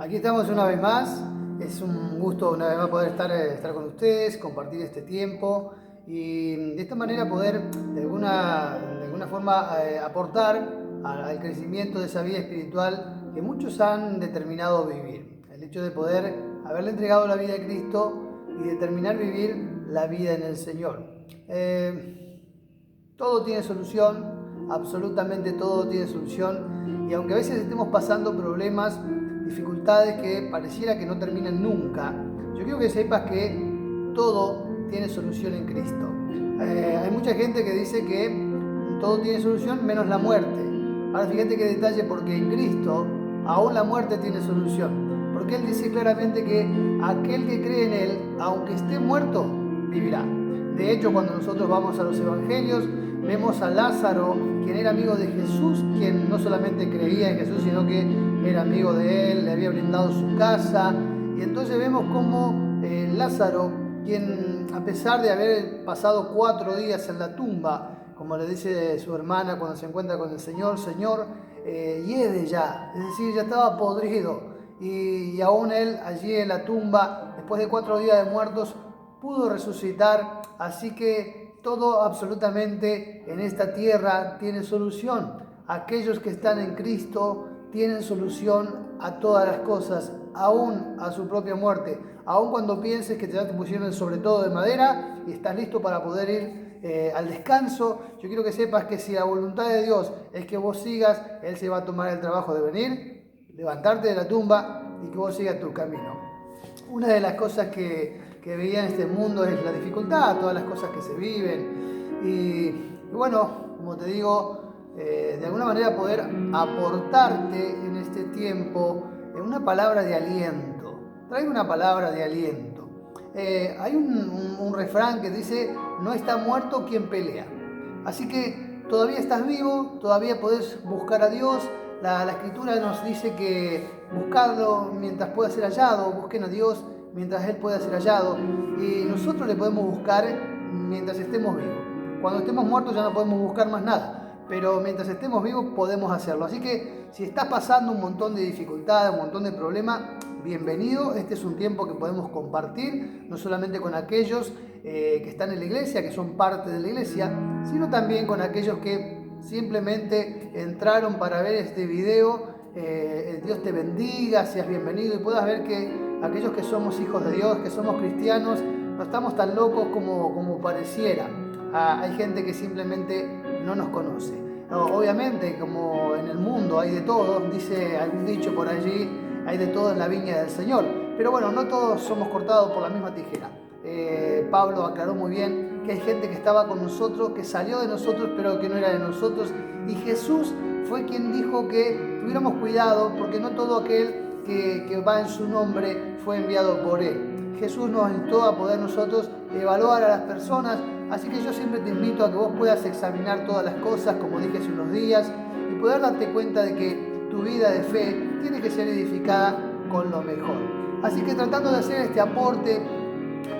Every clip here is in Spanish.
Aquí estamos una vez más. Es un gusto una vez más poder estar con ustedes, compartir este tiempo y de esta manera poder de alguna forma aportar al crecimiento de esa vida espiritual que muchos han determinado vivir. El hecho de poder haberle entregado la vida a Cristo y determinar vivir la vida en el Señor. Todo tiene solución, absolutamente todo tiene solución, y aunque a veces estemos pasando problemas, dificultades que pareciera que no terminan nunca, yo quiero que sepas que todo tiene solución en Cristo. Hay mucha gente que dice que todo tiene solución menos la muerte. Ahora fíjate qué detalle, porque en Cristo aún la muerte tiene solución, porque Él dice claramente que aquel que cree en Él, aunque esté muerto, vivirá. De hecho, cuando nosotros vamos a los evangelios, vemos a Lázaro, quien era amigo de Jesús, quien no solamente creía en Jesús, sino que era amigo de él, le había brindado su casa. Y entonces vemos cómo Lázaro, quien a pesar de haber pasado 4 días en la tumba, como le dice su hermana cuando se encuentra con el Señor, hiede ya, es decir, ya estaba podrido. Y aún él allí en la tumba, después de 4 días de muertos, pudo resucitar. Así que todo absolutamente en esta tierra tiene solución. Aquellos que están en Cristo tienen solución a todas las cosas, aún a su propia muerte. Aún cuando pienses que te pusieron sobre todo de madera y estás listo para poder ir al descanso, yo quiero que sepas que si la voluntad de Dios es que vos sigas, Él se va a tomar el trabajo de venir, levantarte de la tumba y que vos sigas tu camino. Una de las cosas que veía en este mundo es la dificultad, todas las cosas que se viven. Y bueno, como te digo, de alguna manera poder aportarte en este tiempo una palabra de aliento. Traigo una palabra de aliento. Hay un refrán que dice: no está muerto quien pelea. Así que todavía estás vivo, todavía podés buscar a Dios. La Escritura nos dice que buscarlo mientras pueda ser hallado, busquen a Dios mientras Él pueda ser hallado, y nosotros le podemos buscar mientras estemos vivos. Cuando estemos muertos ya no podemos buscar más nada, pero mientras estemos vivos podemos hacerlo. Así que si estás pasando un montón de dificultades, un montón de problemas, bienvenido. Este es un tiempo que podemos compartir, no solamente con aquellos que están en la iglesia, que son parte de la iglesia, sino también con aquellos que simplemente entraron para ver este video. Dios te bendiga, seas bienvenido y puedas ver que aquellos que somos hijos de Dios, que somos cristianos, no estamos tan locos como pareciera. Hay gente que simplemente no nos conoce. Obviamente, como en el mundo hay de todo, dice algún dicho por allí, hay de todo en la viña del Señor. Pero bueno, no todos somos cortados por la misma tijera. Pablo aclaró muy bien que hay gente que estaba con nosotros, que salió de nosotros, pero que no era de nosotros. Y Jesús fue quien dijo que tuviéramos cuidado, porque no todo aquel que va en su nombre fue enviado por Él. Jesús nos instó a poder nosotros evaluar a las personas, así que yo siempre te invito a que vos puedas examinar todas las cosas, como dije hace unos días, y poder darte cuenta de que tu vida de fe tiene que ser edificada con lo mejor. Así que tratando de hacer este aporte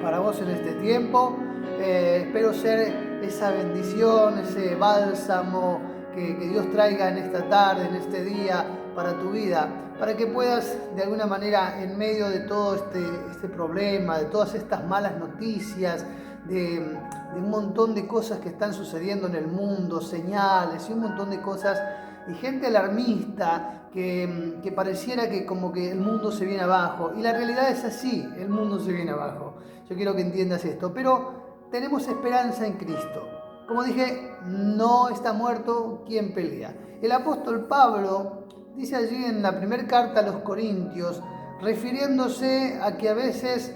para vos en este tiempo, espero ser esa bendición, ese bálsamo que Dios traiga en esta tarde, en este día, para tu vida, para que puedas de alguna manera, en medio de todo este problema, de todas estas malas noticias, de un montón de cosas que están sucediendo en el mundo, señales y un montón de cosas, y gente alarmista que pareciera que como que el mundo se viene abajo, y la realidad es así, el mundo se viene abajo. Yo quiero que entiendas esto, pero tenemos esperanza en Cristo. Como dije, no está muerto quien pelea. El apóstol Pablo dice allí en la primera carta a los Corintios, refiriéndose a que a veces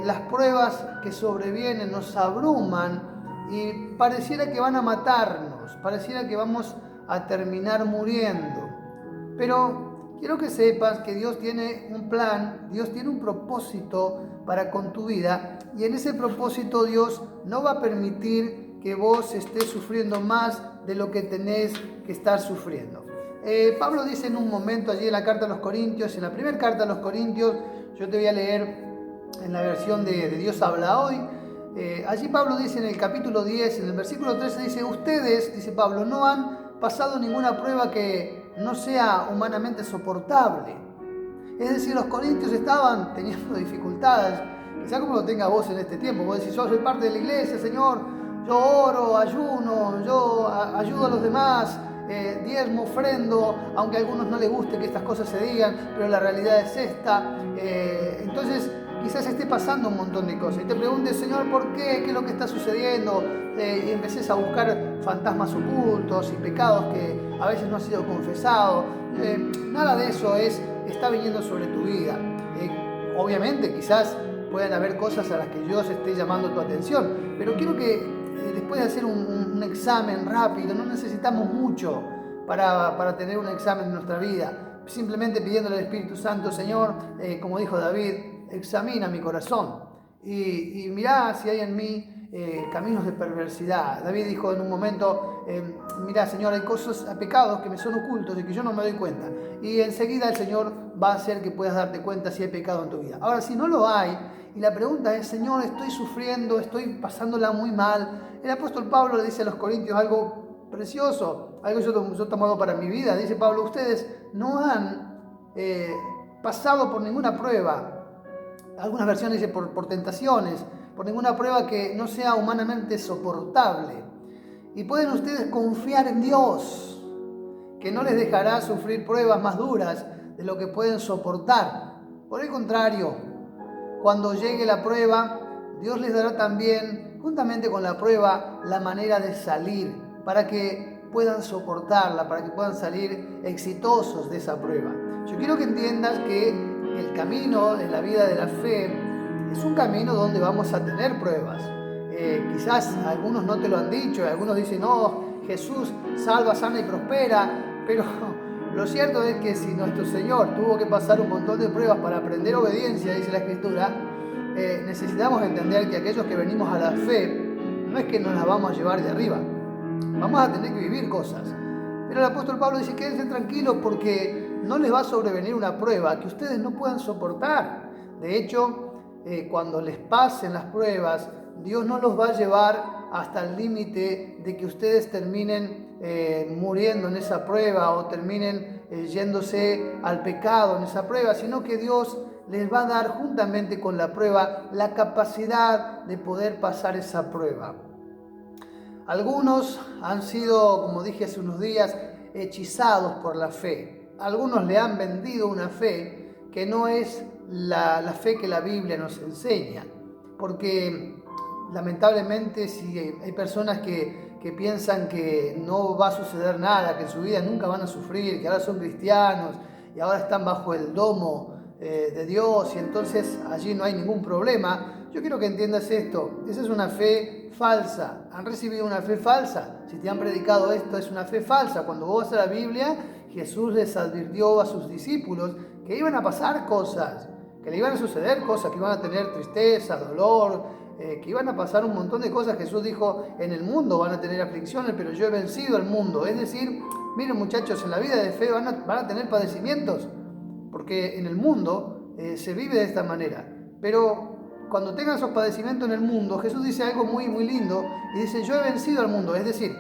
las pruebas que sobrevienen nos abruman y pareciera que van a matarnos, pareciera que vamos a terminar muriendo. Pero quiero que sepas que Dios tiene un plan, Dios tiene un propósito para con tu vida, y en ese propósito Dios no va a permitir que vos estés sufriendo más de lo que tenés que estar sufriendo. Pablo dice en un momento allí en la carta a los Corintios, en la primera carta a los Corintios, yo te voy a leer en la versión de Dios habla hoy. Allí Pablo dice en el capítulo 10, en el versículo 13, dice: ustedes, dice Pablo, no han pasado ninguna prueba que no sea humanamente soportable. Es decir, los corintios estaban teniendo dificultades, quizá como lo tenga vos en este tiempo. Vos decís, yo soy parte de la iglesia, Señor, yo oro, ayuno, yo ayudo a los demás, diezmo, ofrendo, aunque a algunos no les guste que estas cosas se digan, pero la realidad es esta. Entonces quizás esté pasando un montón de cosas y te preguntes, Señor, ¿por qué? ¿Qué es lo que está sucediendo? Y empeces a buscar fantasmas ocultos y pecados que a veces no han sido confesados. Nada de eso está viniendo sobre tu vida. Obviamente quizás puedan haber cosas a las que Dios esté llamando tu atención, pero quiero que después de hacer un examen rápido, no necesitamos mucho para tener un examen en nuestra vida, simplemente pidiéndole al Espíritu Santo, Señor, como dijo David, examina mi corazón y mirá si hay en mí caminos de perversidad. David dijo en un momento, mirá, Señor, hay cosas, hay pecados que me son ocultos y que yo no me doy cuenta, y enseguida el Señor va a hacer que puedas darte cuenta si hay pecado en tu vida. Ahora, si no lo hay, y la pregunta es, Señor, estoy sufriendo, estoy pasándola muy mal. El apóstol Pablo le dice a los corintios algo precioso, algo que yo he tomado para mi vida. Dice Pablo, ustedes no han pasado por ninguna prueba. Algunas versiones dicen por tentaciones, por ninguna prueba que no sea humanamente soportable. Y pueden ustedes confiar en Dios, que no les dejará sufrir pruebas más duras de lo que pueden soportar. Por el contrario, cuando llegue la prueba, Dios les dará también, juntamente con la prueba, la manera de salir, para que puedan soportarla, para que puedan salir exitosos de esa prueba. Yo quiero que entiendas que el camino en la vida de la fe es un camino donde vamos a tener pruebas. Quizás algunos no te lo han dicho, algunos dicen, no, Jesús salva, sana y prospera, pero lo cierto es que si nuestro Señor tuvo que pasar un montón de pruebas para aprender obediencia, dice la Escritura, necesitamos entender que aquellos que venimos a la fe, no es que nos las vamos a llevar de arriba, vamos a tener que vivir cosas. Pero el apóstol Pablo dice, quédense tranquilos porque no les va a sobrevenir una prueba que ustedes no puedan soportar. De hecho, cuando les pasen las pruebas, Dios no los va a llevar hasta el límite de que ustedes terminen muriendo en esa prueba o terminen yéndose al pecado en esa prueba, sino que Dios les va a dar juntamente con la prueba la capacidad de poder pasar esa prueba. Algunos han sido, como dije hace unos días, hechizados por la fe. Algunos le han vendido una fe que no es la fe que la Biblia nos enseña, porque lamentablemente si hay personas que piensan que no va a suceder nada, que en su vida nunca van a sufrir, que ahora son cristianos y ahora están bajo el domo de Dios y entonces allí no hay ningún problema. Yo quiero que entiendas esto, esa es una fe falsa, han recibido una fe falsa. Si te han predicado esto, es una fe falsa. Cuando vos vas a la Biblia, Jesús les advirtió a sus discípulos que iban a pasar cosas, que le iban a suceder cosas, que iban a tener tristeza, dolor, que iban a pasar un montón de cosas. Jesús dijo, en el mundo van a tener aflicciones, pero yo he vencido al mundo. Es decir, miren muchachos, en la vida de fe van a tener padecimientos, porque en el mundo se vive de esta manera. Pero cuando tengan esos padecimientos en el mundo, Jesús dice algo muy, muy lindo, y dice, yo he vencido al mundo. Es decir,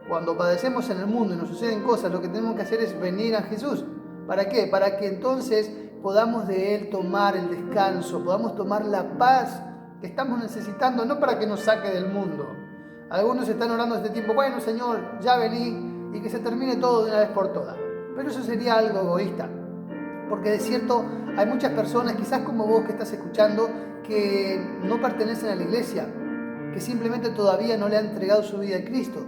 cuando padecemos en el mundo y nos suceden cosas, lo que tenemos que hacer es venir a Jesús. ¿Para qué? Para que entonces podamos de Él tomar el descanso, podamos tomar la paz que estamos necesitando, no para que nos saque del mundo. Algunos están orando este tiempo, bueno Señor, ya vení y que se termine todo de una vez por todas. Pero eso sería algo egoísta, porque de cierto hay muchas personas, quizás como vos que estás escuchando, que no pertenecen a la iglesia, que simplemente todavía no le han entregado su vida a Cristo.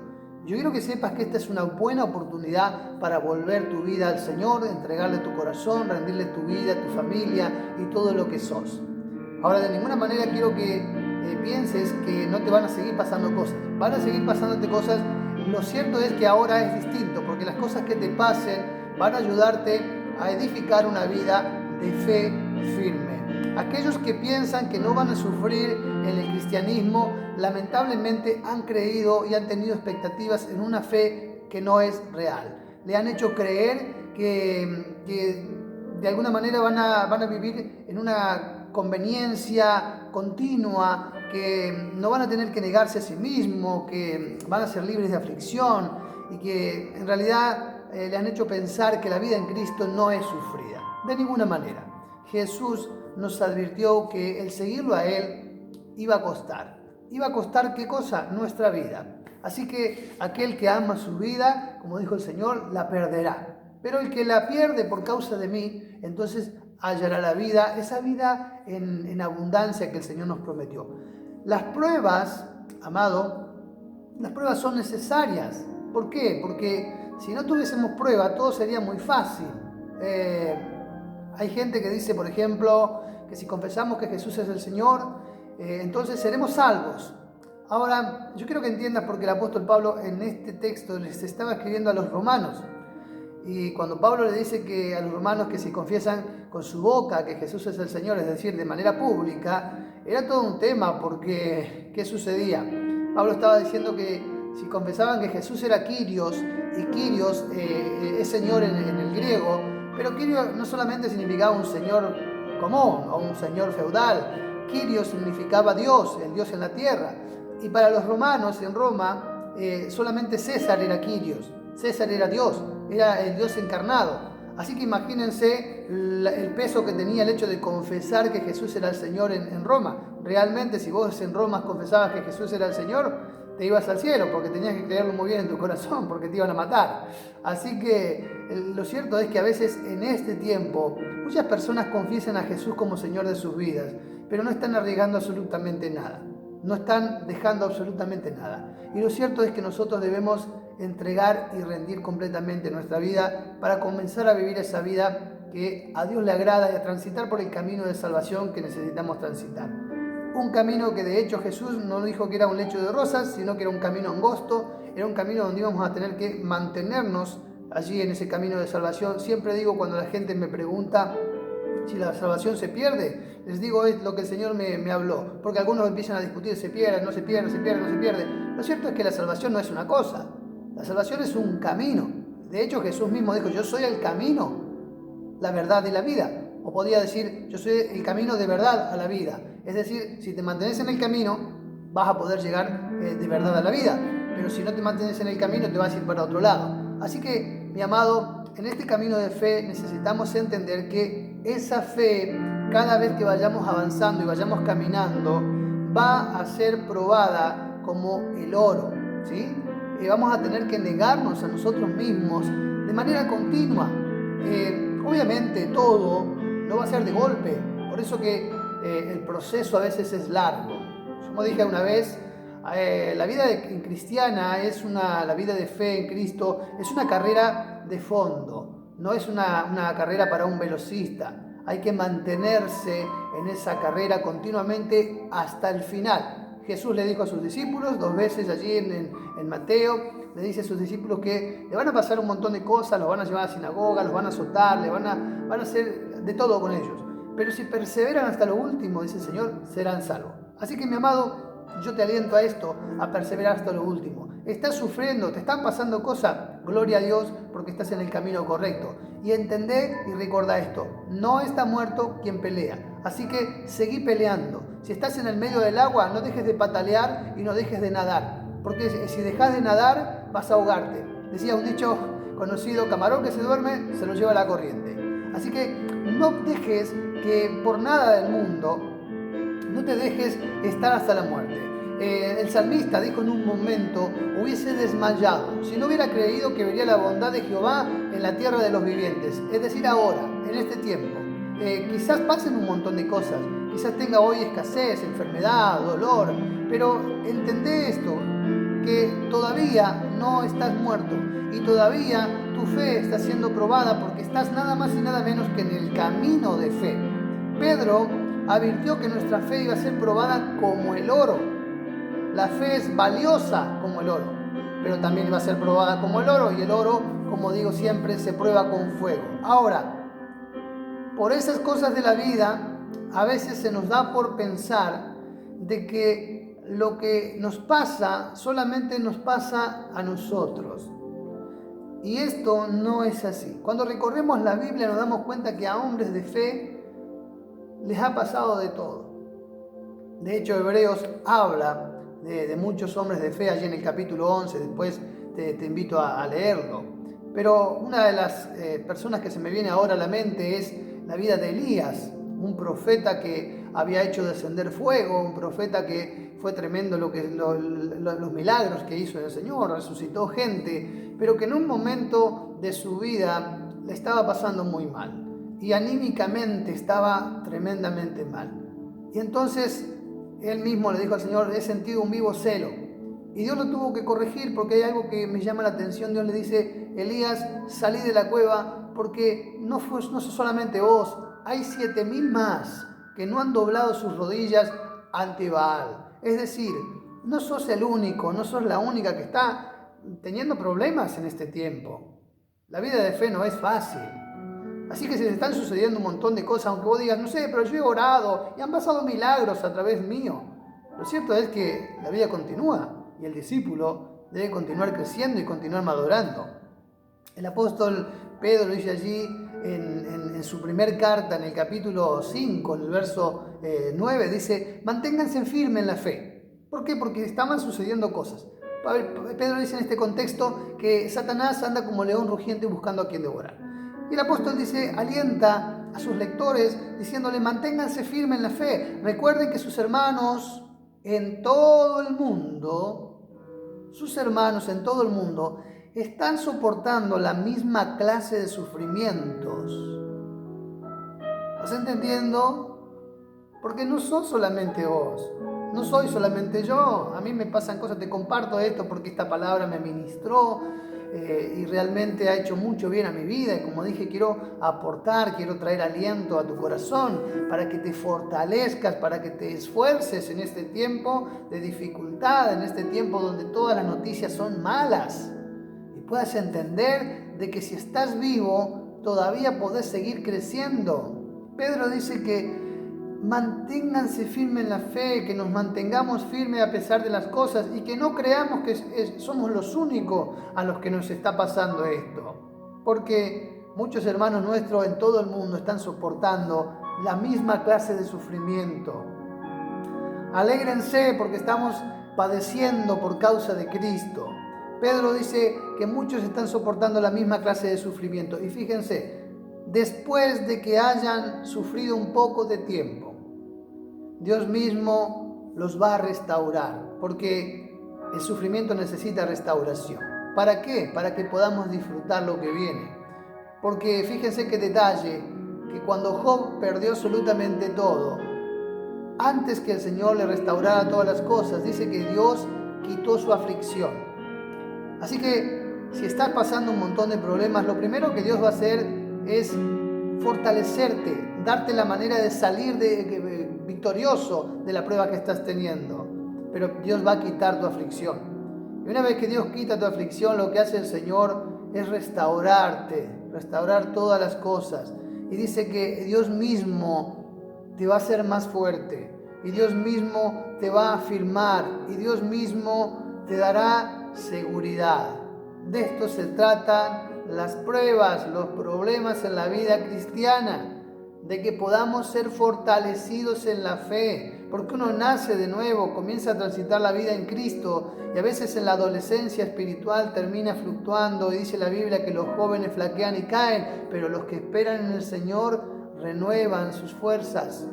Yo quiero que sepas que esta es una buena oportunidad para volver tu vida al Señor, entregarle tu corazón, rendirle tu vida, tu familia y todo lo que sos. Ahora, de ninguna manera quiero que pienses que no te van a seguir pasando cosas. Van a seguir pasándote cosas. Lo cierto es que ahora es distinto, porque las cosas que te pasen van a ayudarte a edificar una vida de fe firme. Aquellos que piensan que no van a sufrir en el cristianismo, lamentablemente han creído y han tenido expectativas en una fe que no es real. Le han hecho creer que de alguna manera van a vivir en una conveniencia continua, que no van a tener que negarse a sí mismos, que van a ser libres de aflicción y que en realidad le han hecho pensar que la vida en Cristo no es sufrida, de ninguna manera. Jesús nos advirtió que el seguirlo a Él iba a costar. ¿Iba a costar qué cosa? Nuestra vida. Así que aquel que ama su vida, como dijo el Señor, la perderá. Pero el que la pierde por causa de mí, entonces hallará la vida, esa vida en abundancia que el Señor nos prometió. Las pruebas, amado, las pruebas son necesarias. ¿Por qué? Porque si no tuviésemos prueba, todo sería muy fácil. Hay gente que dice, por ejemplo, que si confesamos que Jesús es el Señor, entonces seremos salvos. Ahora, yo quiero que entiendas porque el apóstol Pablo en este texto les estaba escribiendo a los romanos. Y cuando Pablo le dice que a los romanos que si confiesan con su boca que Jesús es el Señor, es decir, de manera pública, era todo un tema porque ¿qué sucedía? Pablo estaba diciendo que si confesaban que Jesús era Kyrios, y Kyrios es Señor en el griego, pero Kyrios no solamente significaba un Señor común o un Señor feudal, Kyrios significaba Dios, el Dios en la tierra. Y para los romanos en Roma solamente César era Kyrios, César era Dios, era el Dios encarnado. Así que imagínense el peso que tenía el hecho de confesar que Jesús era el Señor en Roma. Realmente si vos en Roma confesabas que Jesús era el Señor, te ibas al cielo porque tenías que creerlo muy bien en tu corazón porque te iban a matar. Así que lo cierto es que a veces en este tiempo muchas personas confiesan a Jesús como Señor de sus vidas, pero no están arriesgando absolutamente nada. No están dejando absolutamente nada. Y lo cierto es que nosotros debemos entregar y rendir completamente nuestra vida para comenzar a vivir esa vida que a Dios le agrada y a transitar por el camino de salvación que necesitamos transitar. Un camino que de hecho Jesús no dijo que era un lecho de rosas, sino que era un camino angosto, era un camino donde íbamos a tener que mantenernos allí en ese camino de salvación. Siempre digo cuando la gente me pregunta si la salvación se pierde, les digo es lo que el Señor me habló, porque algunos empiezan a discutir, se pierde, no se pierde, se pierde, no se pierde. Lo cierto es que la salvación no es una cosa, la salvación es un camino. De hecho Jesús mismo dijo, yo soy el camino, la verdad y la vida. O podría decir, yo soy el camino de verdad a la vida. Es decir, si te mantienes en el camino, vas a poder llegar de verdad a la vida. Pero si no te mantienes en el camino, te vas a ir para otro lado. Así que, mi amado, en este camino de fe necesitamos entender que esa fe, cada vez que vayamos avanzando y vayamos caminando, va a ser probada como el oro, ¿sí? Vamos a tener que negarnos a nosotros mismos de manera continua. Obviamente todo no va a ser de golpe, por eso que el proceso a veces es largo. Como dije una vez, la vida cristiana la vida de fe en Cristo es una carrera de fondo, no es una carrera para un velocista. Hay que mantenerse en esa carrera continuamente hasta el final. Jesús le dijo a sus discípulos 2 veces allí en Mateo, le dice a sus discípulos que le van a pasar un montón de cosas, los van a llevar a la sinagoga, los van a azotar, van a hacer de todo con ellos. Pero si perseveran hasta lo último, dice el Señor, serán salvos. Así que mi amado, yo te aliento a esto, a perseverar hasta lo último. Estás sufriendo, te están pasando cosas, gloria a Dios porque estás en el camino correcto. Y entendé y recordá esto, no está muerto quien pelea. Así que seguí peleando. Si estás en el medio del agua, no dejes de patalear y no dejes de nadar. Porque si dejas de nadar, vas a ahogarte. Decía un dicho conocido, camarón que se duerme, se lo lleva la corriente. Así que no dejes que por nada del mundo, no te dejes estar hasta la muerte. El salmista dijo en un momento, hubiese desmayado si no hubiera creído que vería la bondad de Jehová en la tierra de los vivientes. Es decir, ahora, en este tiempo. Quizás pasen un montón de cosas, quizás tenga hoy escasez, enfermedad, dolor, pero entendé esto, que todavía no estás muerto y todavía tu fe está siendo probada porque estás nada más y nada menos que en el camino de fe. Pedro advirtió que nuestra fe iba a ser probada como el oro. La fe es valiosa como el oro, pero también va a ser probada como el oro, y el oro, como digo siempre, se prueba con fuego. Ahora, por esas cosas de la vida, a veces se nos da por pensar de que lo que nos pasa solamente nos pasa a nosotros. Y esto no es así. Cuando recorremos la Biblia nos damos cuenta que a hombres de fe les ha pasado de todo. De hecho, Hebreos habla de muchos hombres de fe allí en el capítulo 11, después te invito a leerlo. Pero una de las personas que se me viene ahora a la mente es la vida de Elías. un profeta que había hecho descender fuego, un profeta que fue tremendo los milagros que hizo el Señor, resucitó gente, pero que en un momento de su vida le estaba pasando muy mal y anímicamente estaba tremendamente mal. Y entonces él mismo le dijo al Señor: he sentido un vivo celo. Y Dios lo tuvo que corregir, porque hay algo que me llama la atención. Dios le dice: Elías, salí de la cueva, porque no sos solamente vos, hay 7.000 más que no han doblado sus rodillas ante Baal. Es decir, no sos el único, no sos la única que está teniendo problemas en este tiempo. La vida de fe no es fácil. Así que se están sucediendo un montón de cosas, aunque vos digas: no sé, pero yo he orado y han pasado milagros a través mío. Lo cierto es que la vida continúa y el discípulo debe continuar creciendo y continuar madurando. El apóstol Pedro dice allí en su primer carta, en el capítulo 5, en el verso 9, dice: manténganse firmes en la fe. ¿Por qué? Porque estaban sucediendo cosas. Pedro dice en este contexto que Satanás anda como león rugiente buscando a quien devorar. Y el apóstol dice, alienta a sus lectores diciéndole: manténganse firmes en la fe. Recuerden que sus hermanos en todo el mundo, están soportando la misma clase de sufrimientos. ¿Estás entendiendo? Porque no sos solamente vos, no soy solamente yo. A mí me pasan cosas, te comparto esto porque esta palabra me ministró y realmente ha hecho mucho bien a mi vida. Y como dije, quiero aportar, quiero traer aliento a tu corazón para que te fortalezcas, para que te esfuerces en este tiempo de dificultad, en este tiempo donde todas las noticias son malas. Y puedas entender de que si estás vivo, todavía podés seguir creciendo. Pedro dice que manténganse firmes en la fe, que nos mantengamos firmes a pesar de las cosas y que no creamos que somos los únicos a los que nos está pasando esto. Porque muchos hermanos nuestros en todo el mundo están soportando la misma clase de sufrimiento. Alégrense porque estamos padeciendo por causa de Cristo. Pedro dice que muchos están soportando la misma clase de sufrimiento. Y fíjense, después de que hayan sufrido un poco de tiempo, Dios mismo los va a restaurar, porque el sufrimiento necesita restauración. ¿Para qué? Para que podamos disfrutar lo que viene. Porque fíjense qué detalle, que cuando Job perdió absolutamente todo, antes que el Señor le restaurara todas las cosas, dice que Dios quitó su aflicción. Así que si estás pasando un montón de problemas, lo primero que Dios va a hacer es fortalecerte, darte la manera de salir victorioso de la prueba que estás teniendo. Pero Dios va a quitar tu aflicción. Y una vez que Dios quita tu aflicción, lo que hace el Señor es restaurarte, restaurar todas las cosas. Y dice que Dios mismo te va a hacer más fuerte. Y Dios mismo te va a afirmar. Y Dios mismo te dará seguridad. De esto se tratan las pruebas, los problemas en la vida cristiana, de que podamos ser fortalecidos en la fe, porque uno nace de nuevo, comienza a transitar la vida en Cristo y a veces en la adolescencia espiritual termina fluctuando, y dice la Biblia que los jóvenes flaquean y caen, pero los que esperan en el Señor renuevan sus fuerzas.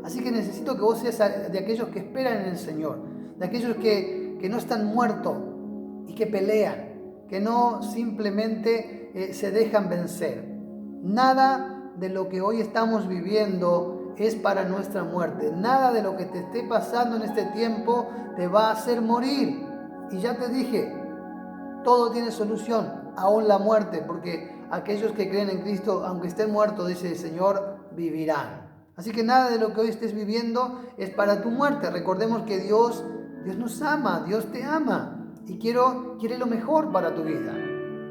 Así que necesito que vos seas de aquellos que esperan en el Señor, de aquellos que no están muertos y que pelean, que no simplemente se dejan vencer. Nada de lo que hoy estamos viviendo es para nuestra muerte. Nada de lo que te esté pasando en este tiempo te va a hacer morir. Y ya te dije, todo tiene solución, aún la muerte, porque aquellos que creen en Cristo, aunque estén muertos, dice el Señor, vivirán. Así que nada de lo que hoy estés viviendo es para tu muerte. Recordemos que Dios nos ama, Dios te ama. Y quiere lo mejor para tu vida.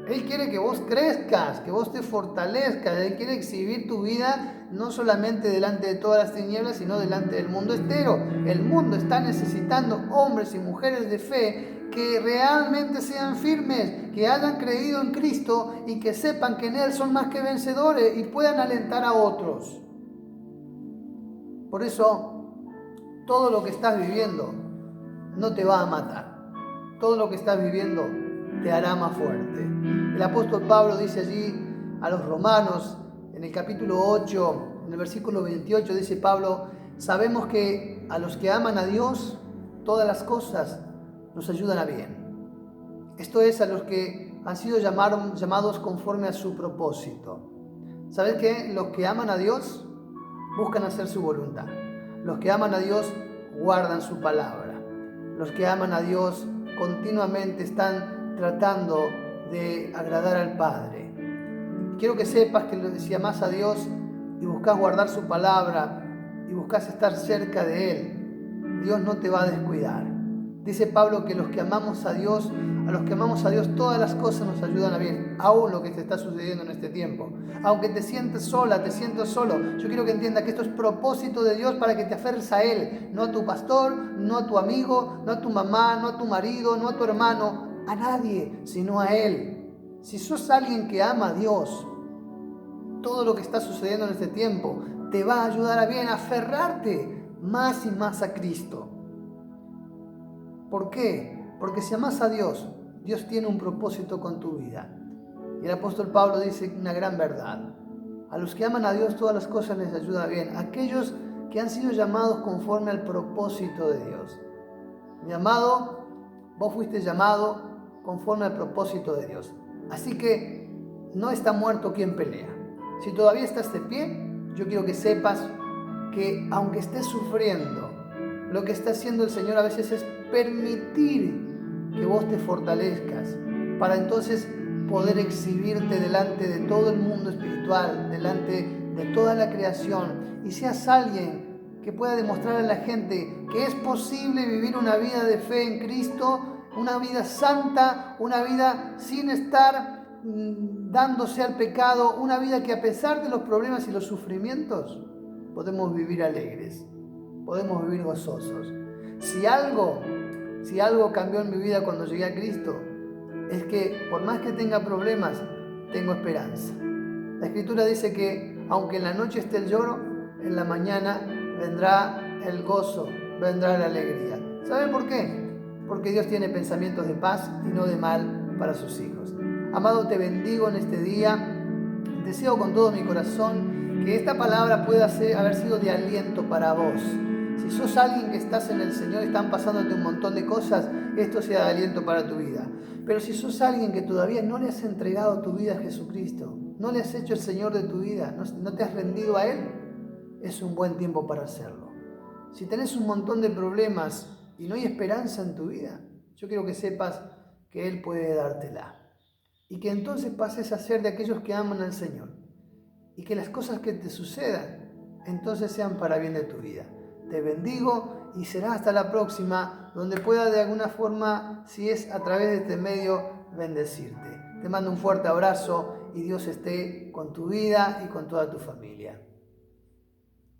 Él quiere que vos crezcas, que vos te fortalezcas. Él quiere exhibir tu vida no solamente delante de todas las tinieblas, sino delante del mundo entero. El mundo está necesitando hombres y mujeres de fe que realmente sean firmes, que hayan creído en Cristo y que sepan que en Él son más que vencedores y puedan alentar a otros. Por eso, todo lo que estás viviendo no te va a matar. Todo lo que estás viviendo te hará más fuerte. El apóstol Pablo dice allí a los romanos, en el capítulo 8, En el versículo 28 dice Pablo, sabemos que a los que aman a Dios, todas las cosas nos ayudan a bien. Esto es, a los que han sido llamados conforme a su propósito. ¿Sabes qué? Los que aman a Dios buscan hacer su voluntad. Los que aman a Dios guardan su palabra. Los que aman a Dios continuamente están tratando de agradar al Padre. Quiero que sepas que si amas a Dios y buscas guardar su palabra y buscas estar cerca de Él, Dios no te va a descuidar. Dice Pablo que los que amamos a Dios, todas las cosas nos ayudan a bien, aún lo que te está sucediendo en este tiempo. Aunque te sientes sola, te sientes solo, yo quiero que entiendas que esto es propósito de Dios para que te aferres a Él, no a tu pastor, no a tu amigo, no a tu mamá, no a tu marido, no a tu hermano, a nadie, sino a Él. Si sos alguien que ama a Dios, todo lo que está sucediendo en este tiempo te va a ayudar a bien, a aferrarte más y más a Cristo. ¿Por qué? Porque si amas a Dios, Dios tiene un propósito con tu vida. Y el apóstol Pablo dice una gran verdad. A los que aman a Dios todas las cosas les ayudan bien. Aquellos que han sido llamados conforme al propósito de Dios. Mi amado, vos fuiste llamado conforme al propósito de Dios. Así que no está muerto quien pelea. Si todavía estás de pie, yo quiero que sepas que aunque estés sufriendo, lo que está haciendo el Señor a veces es permitir que vos te fortalezcas para entonces poder exhibirte delante de todo el mundo espiritual, delante de toda la creación, y seas alguien que pueda demostrar a la gente que es posible vivir una vida de fe en Cristo, una vida santa, una vida sin estar dándose al pecado, una vida que a pesar de los problemas y los sufrimientos podemos vivir alegres, podemos vivir gozosos. Si algo cambió en mi vida cuando llegué a Cristo, es que por más que tenga problemas, tengo esperanza. La Escritura dice que aunque en la noche esté el lloro, en la mañana vendrá el gozo, vendrá la alegría. ¿Saben por qué? Porque Dios tiene pensamientos de paz y no de mal para sus hijos. Amado, te bendigo en este día. Deseo con todo mi corazón que esta palabra pueda haber sido de aliento para vos. Si sos alguien que estás en el Señor, están pasándote un montón de cosas, esto sea de aliento para tu vida. Pero si sos alguien que todavía no le has entregado tu vida a Jesucristo, no le has hecho el Señor de tu vida, no te has rendido a Él, es un buen tiempo para hacerlo. Si tenés un montón de problemas y no hay esperanza en tu vida, yo quiero que sepas que Él puede dártela. Y que entonces pases a ser de aquellos que aman al Señor. Y que las cosas que te sucedan, entonces sean para bien de tu vida. Te bendigo y será hasta la próxima, donde pueda de alguna forma, si es a través de este medio, bendecirte. Te mando un fuerte abrazo y Dios esté con tu vida y con toda tu familia.